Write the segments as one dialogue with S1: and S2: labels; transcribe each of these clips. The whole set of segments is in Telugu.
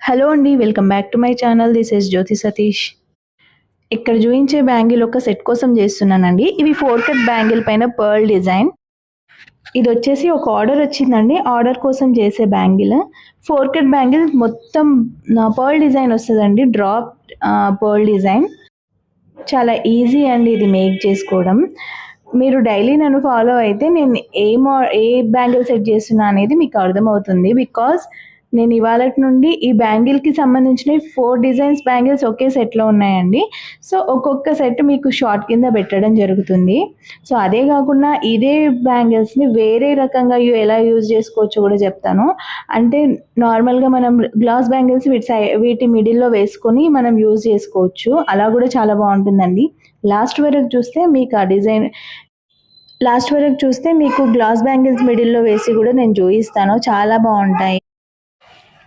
S1: హలో అండి. Welcome back to my channel. This is Jyothi Satish. ఇక్కడ చూయించే బ్యాంగిల్ ఒక సెట్ కోసం చేస్తున్నానండి. ఇవి 4 కట్ బ్యాంగిల్ పైన పర్ల్ డిజైన్. ఇదొచ్చేసి ఒక ఆర్డర్ వచ్చిందండి. ఆర్డర్ కోసం చేసే బ్యాంగిల్. 4 కట్ బ్యాంగిల్ మొత్తం పర్ల్ డిజైన్ వస్తదండి. Drop pearl design. చాలా ఈజీ అండి ఇది మేక్ చేసుకోవడం. మీరు డైలీ నన్ను ఫాలో అయితే నేను ఏ బ్యాంగిల్ సెట్ చేస్తున్నా అనేది మీకు అర్థమవుతుంది. బికాజ్ నేను ఇవాళటి నుండి ఈ బ్యాంగిల్‌కి సంబంధించిన 4 డిజైన్స్ బ్యాంగిల్స్ ఒకే సెట్‌లో ఉన్నాయండి. సో, ఒక్కొక్క సెట్ మీకు షార్ట్ కింద పెట్టడం జరుగుతుంది. సో, అదే కాకుండా ఇదే బ్యాంగిల్స్‌ని వేరే రకంగా ఎలా యూజ్ చేసుకోవచ్చో కూడా చెప్తాను. అంటే నార్మల్‌గా మనం గ్లాస్ బ్యాంగిల్స్ వీటి మిడిల్‌లో వేసుకొని మనం యూజ్ చేసుకోవచ్చు. అలా కూడా చాలా బావుంటుందండి. లాస్ట్ వరకు చూస్తే మీకు గ్లాస్ బ్యాంగిల్స్ మిడిల్‌లో వేసి కూడా నేను చూయిస్తాను. చాలా బావుంటాయి.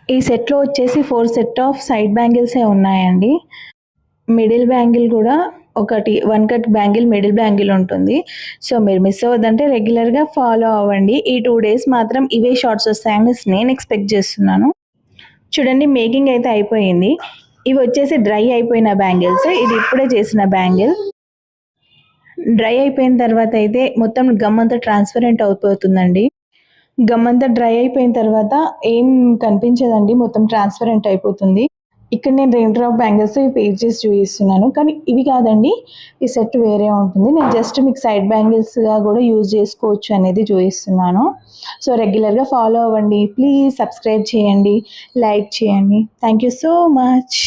S1: ఈ సెట్‌లో వచ్చేసి 4 సెట్ ఆఫ్ సైడ్ బ్యాంగిల్సే ఉన్నాయండి. మిడిల్ బ్యాంగిల్ కూడా ఒకటి 1 కట్ బ్యాంగిల్ మిడిల్ బ్యాంగిల్ ఉంటుంది. సో, మీరు మిస్ అవ్వద్దంటే రెగ్యులర్‌గా ఫాలో అవ్వండి. ఈ 2 డేస్ మాత్రం ఇవే షార్ట్స్ వస్తాయని నేను ఎక్స్‌పెక్ట్ చేస్తున్నాను. చూడండి మేకింగ్ అయితే అయిపోయింది. ఇవి వచ్చేసి డ్రై అయిపోయిన బ్యాంగిల్స్. ఇది ఇప్పుడే చేసిన బ్యాంగిల్. డ్రై అయిపోయిన తర్వాత అయితే మొత్తం గమ్ అంతా ట్రాన్స్‌పరెంట్ అయిపోతుందండి. గమ్ అంతా డ్రై అయిపోయిన తర్వాత ఏం కనిపించదండి. మొత్తం ట్రాన్స్‌పరెంట్ అయిపోతుంది. ఇక్కడ నేను రెయిన్ డ్రాప్ బ్యాంగిల్స్ పేర్ చేసి చూపిస్తున్నాను. కానీ ఇవి కాదండి. ఈ సెట్ వేరే ఉంటుంది. నేను జస్ట్ మీకు సైడ్ బ్యాంగిల్స్‌గా కూడా యూజ్ చేసుకోవచ్చు అనేది చూపిస్తున్నాను. సో, రెగ్యులర్‌గా ఫాలో అవ్వండి. ప్లీజ్ సబ్స్క్రైబ్ చేయండి. లైక్ చేయండి. Thank you so much.